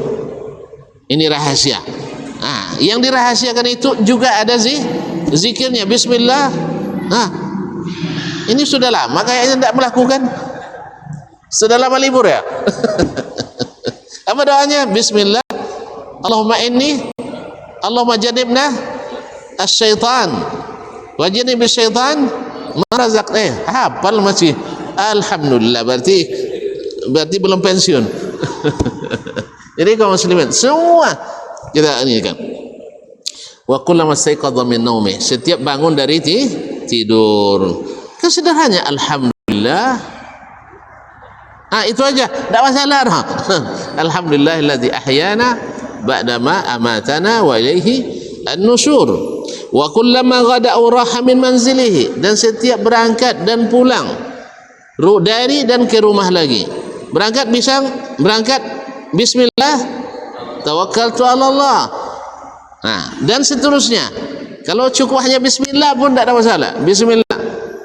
Ini rahasia. Yang dirahasiakan itu juga ada zikirnya bismillah. Ini sudah lama kayaknya tidak melakukan. Sudah lama libur ya. Apa doanya? Bismillah. Allahumma inni, Allahumma jannibna asy-syaitan wa jannibis syaitan ma razaqtana. Hafal masih. Alhamdulillah, berarti belum pensiun. Jadi kaum muslimin semua kita ini kan. Wa kullama istayqadha min naumi, setiap bangun dari tidur. Kan sederhana, alhamdulillah. Itu aja, tidak masalah. Alhamdulillahilladzi ahyana ba'dama amatana wa ilaihi an-nusyur. Wa kullama ghada'u raha min manzilihi, dan setiap berangkat dan pulang dari dan ke rumah lagi. Berangkat bismillah, tawakkaltu 'ala Allah. Nah, dan seterusnya. Kalau cukup hanya bismillah pun tak ada masalah. Bismillah.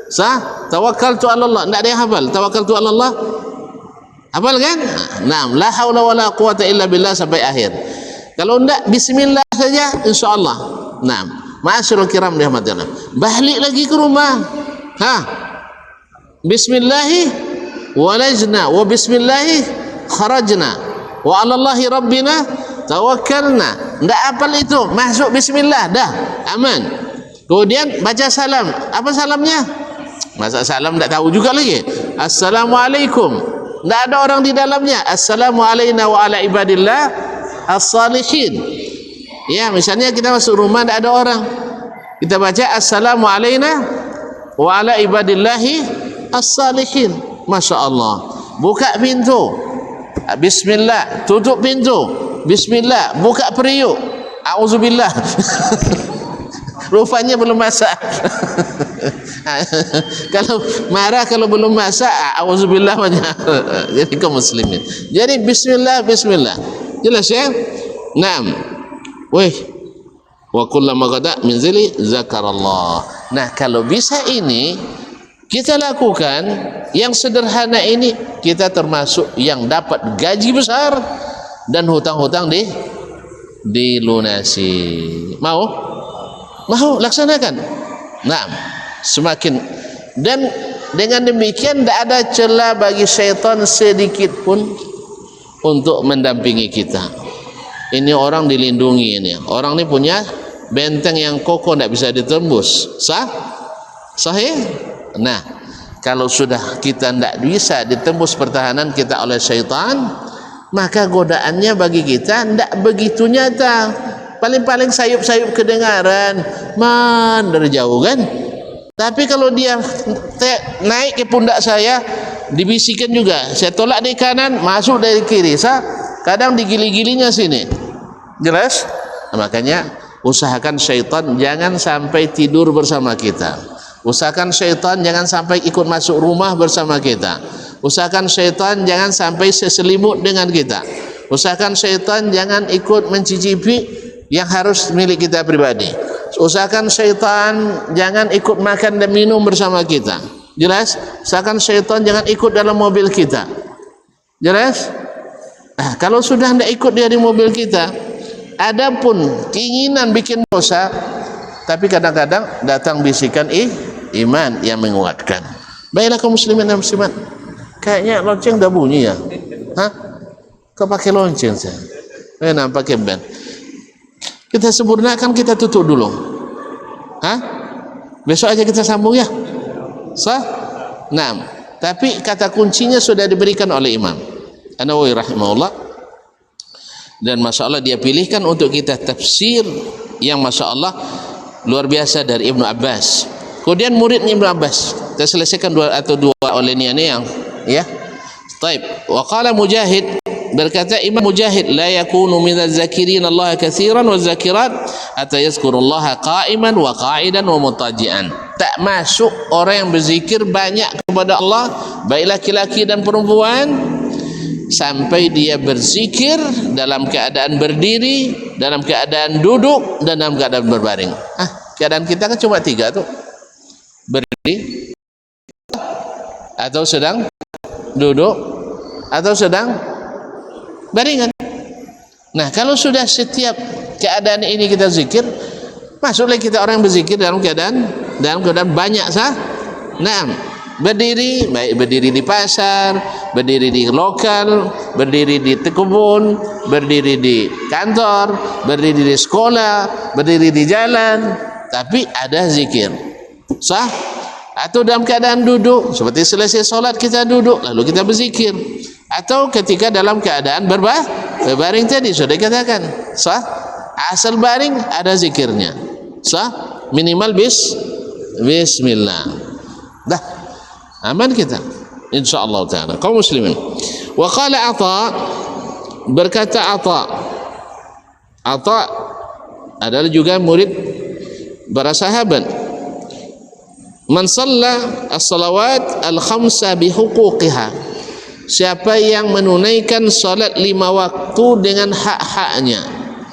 Sah? Tawakkaltu 'ala Allah. Tak ada yang hafal. Tawakkaltu 'ala Allah. Hafal kan? Naam, la haula wala quwata illa billah sampai akhir. Kalau enggak bismillah saja insyaallah. Naam. Ma'asyiral kiram rahmatullah. Balik lagi ke rumah. Bismillahi walajna wa bismillahi kharajna wa 'ala Allahi rabbina tawakkalna. Enggak hafal itu, masuk bismillah dah, aman. Kemudian baca salam. Apa salamnya? Masa salam enggak tahu juga lagi. Assalamualaikum. Tidak ada orang di dalamnya. Assalamu alayna wa ala ibadillah as-salihin. Ya, misalnya kita masuk rumah tidak ada orang, kita baca Assalamu alayna wa ala ibadillahi as-salihin. Masya Allah. Buka pintu, bismillah. Tutup pintu, bismillah. Buka periuk, auzubillah. Rupanya belum masak. Kalau marah kalau belum masak, auzubillah banyak. Jadi kaum muslimin. Jadi bismillah, bismillah. Jelas ya? Naam. Wa kullama ghada min zili zakarallah. Nah, kalau bisa ini kita lakukan, yang sederhana ini, kita termasuk yang dapat gaji besar dan hutang-hutang dilunasi. Mau laksanakan. Nah, semakin, dan dengan demikian tidak ada celah bagi syaitan sedikit pun untuk mendampingi kita. Ini orang dilindungi, ini orang ini punya benteng yang kokoh, tidak bisa ditembus. Sahih? Nah, kalau sudah kita tidak bisa ditembus pertahanan kita oleh syaitan, maka godaannya bagi kita tidak begitu nyata. Paling-paling sayup-sayup kedengaran dari jauh kan. Tapi kalau dia naik ke pundak saya, dibisikkan juga, saya tolak dari kanan, masuk dari kiri, kadang digili-gilinya sini. Jelas? Nah, makanya usahakan syaitan jangan sampai tidur bersama kita. Usahakan syaitan jangan sampai ikut masuk rumah bersama kita. Usahakan syaitan jangan sampai seselimut dengan kita. Usahakan syaitan jangan ikut mencicipi yang harus milik kita pribadi. Usahakan syaitan jangan ikut makan dan minum bersama kita. Jelas? Usahakan syaitan jangan ikut dalam mobil kita. Jelas? Nah, kalau sudah tidak ikut dia di mobil kita, adapun keinginan bikin dosa, tapi kadang-kadang datang bisikan iman yang menguatkan. Baiklah kaum muslimin dan muslimat, kayaknya lonceng dah bunyi ya. Kau pakai lonceng saya? Nampak pakai band. Kita sempurnakan, kita tutup dulu. Besok aja kita sambung ya. Nah, tapi kata kuncinya sudah diberikan oleh Imam An-Nawawi rahimahullah, dan masya Allah dia pilihkan untuk kita tafsir yang masya Allah luar biasa dari Ibnu Abbas. Kemudian muridnya Ibnu Abbas, kita selesaikan dua oleh ini yang ya. Taib. Wa qala Mujahid, berkata Imam Mujahid, la yakunu minaz zakirin Allah katsiran wa zakirat hatta yazkurullaha qa'iman wa qa'idan wa mutaji'an. Tak masuk orang yang berzikir banyak kepada Allah, baik laki-laki dan perempuan, sampai dia berzikir dalam keadaan berdiri, dalam keadaan duduk, dan dalam keadaan berbaring. Keadaan kita kan cuma 3 tuh. Berdiri, atau sedang duduk, atau sedang baringan. Nah, kalau sudah setiap keadaan ini kita zikir, masuklah kita orang yang berzikir dalam keadaan banyak Nah, berdiri, baik berdiri di pasar, berdiri di lokal, berdiri di kebun, berdiri di kantor, berdiri di sekolah, berdiri di jalan, tapi ada zikir. Atau dalam keadaan duduk, seperti selesai solat kita duduk lalu kita berzikir, atau ketika dalam keadaan berbaring tadi sudah dikatakan asal baring ada zikirnya, minimal bismillah, dah aman kita insyaallah taala. Kaum muslimin, wa qala Atha, berkata Atha adalah juga murid para sahabat. Man shalla as-salawat al-khamsa bihuquqiha, siapa yang menunaikan salat 5 waktu dengan hak-haknya,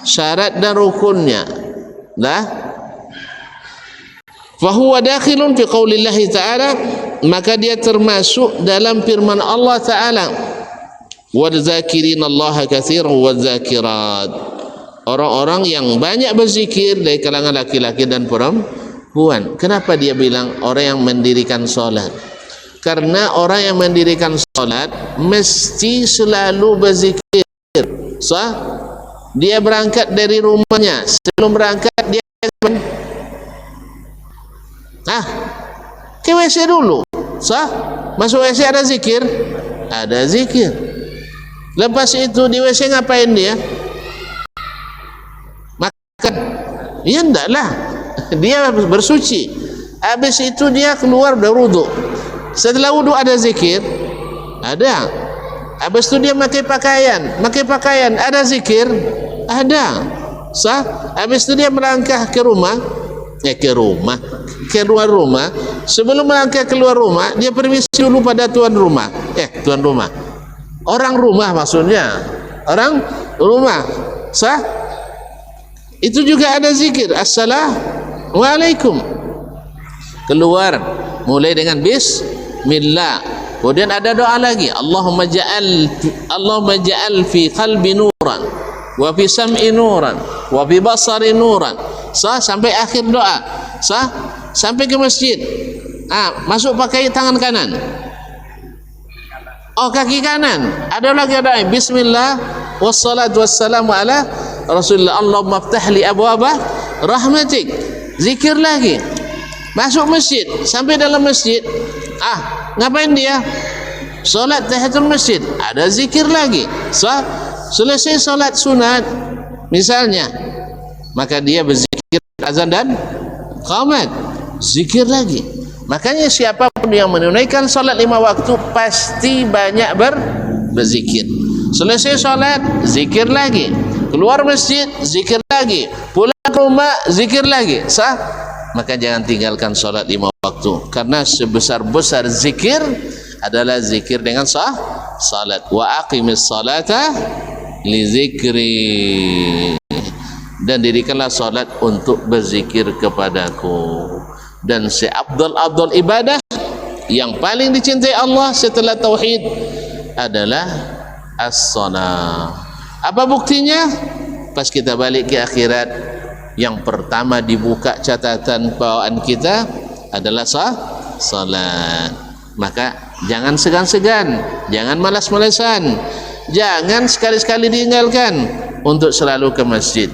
syarat dan rukunnya, lah, fahuwa dakhilun fi qaulillahi ta'ala, maka dia termasuk dalam firman Allah Ta'ala, wadzakirinallaha katsiran wadzakirat, orang-orang yang banyak berzikir dari kalangan laki-laki dan perempuan. Kenapa dia bilang orang yang mendirikan solat? Karena orang yang mendirikan solat mesti selalu berzikir. Dia berangkat dari rumahnya, sebelum berangkat dia ke WC dulu. Masuk WC ada zikir? Ada zikir. Lepas itu di WC ngapain dia? Makan? Ya enggak lah, dia bersuci. Habis itu dia keluar berwudu. Setelah wudu ada zikir? Ada. Habis itu dia pakai pakaian, ada zikir? Ada. Habis itu dia melangkah ke rumah, keluar rumah. Sebelum melangkah keluar rumah, dia permisi dulu pada tuan rumah. Tuan rumah, orang rumah maksudnya, orang rumah. Itu juga ada zikir. Assalamualaikum. Keluar mulai dengan bismillah. Kemudian ada doa lagi, Allahumma ja'al fi qalbi nuran wa fi sam'i nuran wa fi basari nuran. Sampai akhir doa. Sampai ke masjid. Masuk pakai tangan kanan. Kaki kanan. Ada lagi doa, bismillah wassalatu wassalamu ala Rasulullah, Allahumma aftahli abwaba rahmatik. Zikir lagi. Masuk masjid, sampai dalam masjid, ngapain dia? Solat tahiyatul masjid, ada zikir lagi. Selesai solat sunat misalnya, maka dia berzikir azan dan qamat, zikir lagi. Makanya siapapun yang menunaikan solat 5 waktu pasti banyak berzikir. Selesai solat, zikir lagi. Keluar masjid, zikir lagi. Pulang ke rumah, zikir lagi. Maka jangan tinggalkan solat 5 waktu, karena sebesar-besar zikir adalah zikir dengan salat. Wa aqimis salata li zikri, dan dirikanlah salat untuk berzikir kepadaku. Dan seabdul ibadah yang paling dicintai Allah setelah tauhid adalah as-salah. Apa buktinya? Pas kita balik ke akhirat, yang pertama dibuka catatan bawaan kita adalah salat. Maka jangan segan-segan, jangan malas-malasan, jangan sekali-sekali ditinggalkan untuk selalu ke masjid.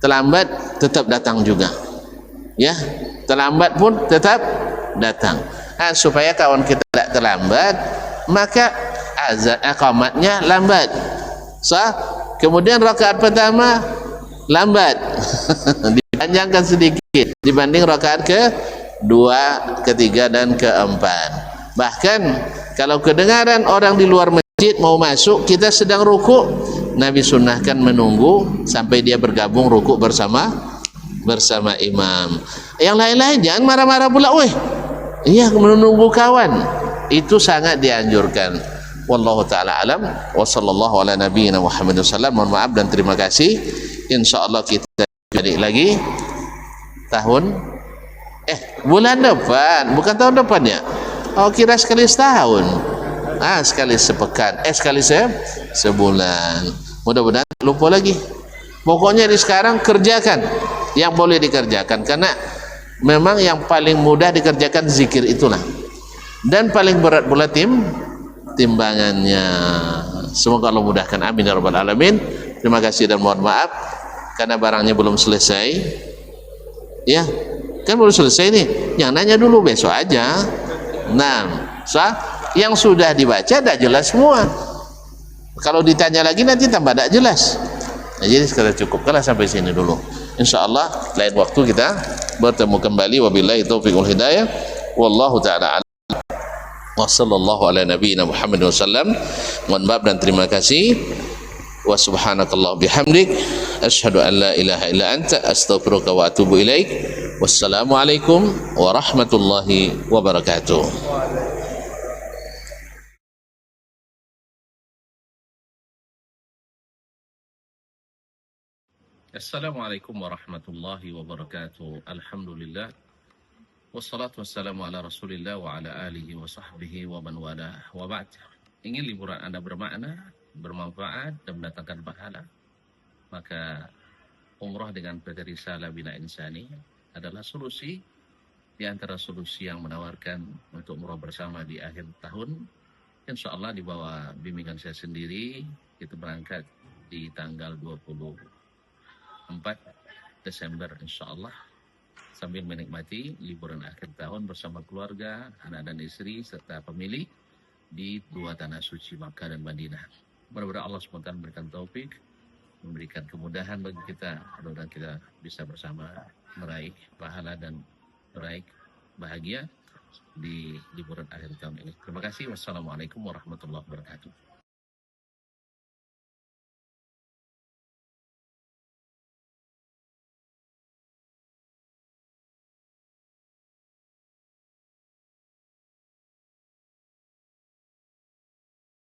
Terlambat tetap datang juga, ya, terlambat pun tetap datang. Supaya kawan kita tidak terlambat, maka azan qamatnya lambat. Kemudian rakaat pertama lambat, dipanjangkan sedikit dibanding rakaat kedua, ketiga dan keempat. Bahkan kalau kedengaran orang di luar masjid mau masuk, kita sedang rukuk, Nabi sunnahkan menunggu sampai dia bergabung rukuk bersama imam. Yang lain-lain jangan marah-marah pula, iya, menunggu kawan, itu sangat dianjurkan. Wallahu ta'ala alam, wa sallallahu ala nabiyyina Muhammad sallam. Mohon maaf dan terima kasih. Insyaallah kita balik lagi bulan depan, bukan tahun depan ya. Kira sekali setahun, sekali sepekan, sekali sebulan. Mudah-mudahan lupa lagi. Pokoknya di sekarang kerjakan yang boleh dikerjakan, karena memang yang paling mudah dikerjakan zikir itulah, dan paling berat pula timbangannya. Semoga Allah mudahkan, amin ya rabbal alamin. Terima kasih dan mohon maaf karena barangnya belum selesai, ya kan, belum selesai nih. Yang nanya dulu besok aja. Yang sudah dibaca dah jelas semua. Kalau ditanya lagi nanti tambah tak jelas. Jadi sekarang cukupkanlah sampai sini dulu. InsyaAllah lain waktu kita bertemu kembali. Wabillahi taufiq wal hidayah. Wallahu ta'ala a'lam. Wa sallallahu ala nabiyyina Muhammad wasallam. Mohon maaf dan terima kasih. Wa subhanakallah bihamdik asyhadu an la ilaha illa anta astaghfiruka wa atubu ilaik. Wassalamualaikum warahmatullahi wabarakatuh. Assalamualaikum warahmatullahi wabarakatuh. Alhamdulillah. Wassalatu wassalamu ala rasulillah wa ala alihi wa sahbihi wa man wala wa ba'd. Ingin liburan Anda bermakna, bermanfaat, dan mendatangkan pahala, maka umrah dengan PT Risalah Bina Insani adalah solusi di antara solusi yang menawarkan untuk umrah bersama di akhir tahun. Insya Allah di bawah bimbingan saya sendiri, kita berangkat di tanggal 24 Desember insya Allah, sambil menikmati liburan akhir tahun bersama keluarga, anak dan istri serta pemilik di dua tanah suci Makkah dan Madinah. Mudah-mudahan Allah SWT memberikan taufik, memberikan kemudahan bagi kita, mudah-mudahan kita bisa bersama meraih pahala dan meraih bahagia di liburan akhir tahun ini. Terima kasih. Wassalamualaikum warahmatullahi wabarakatuh.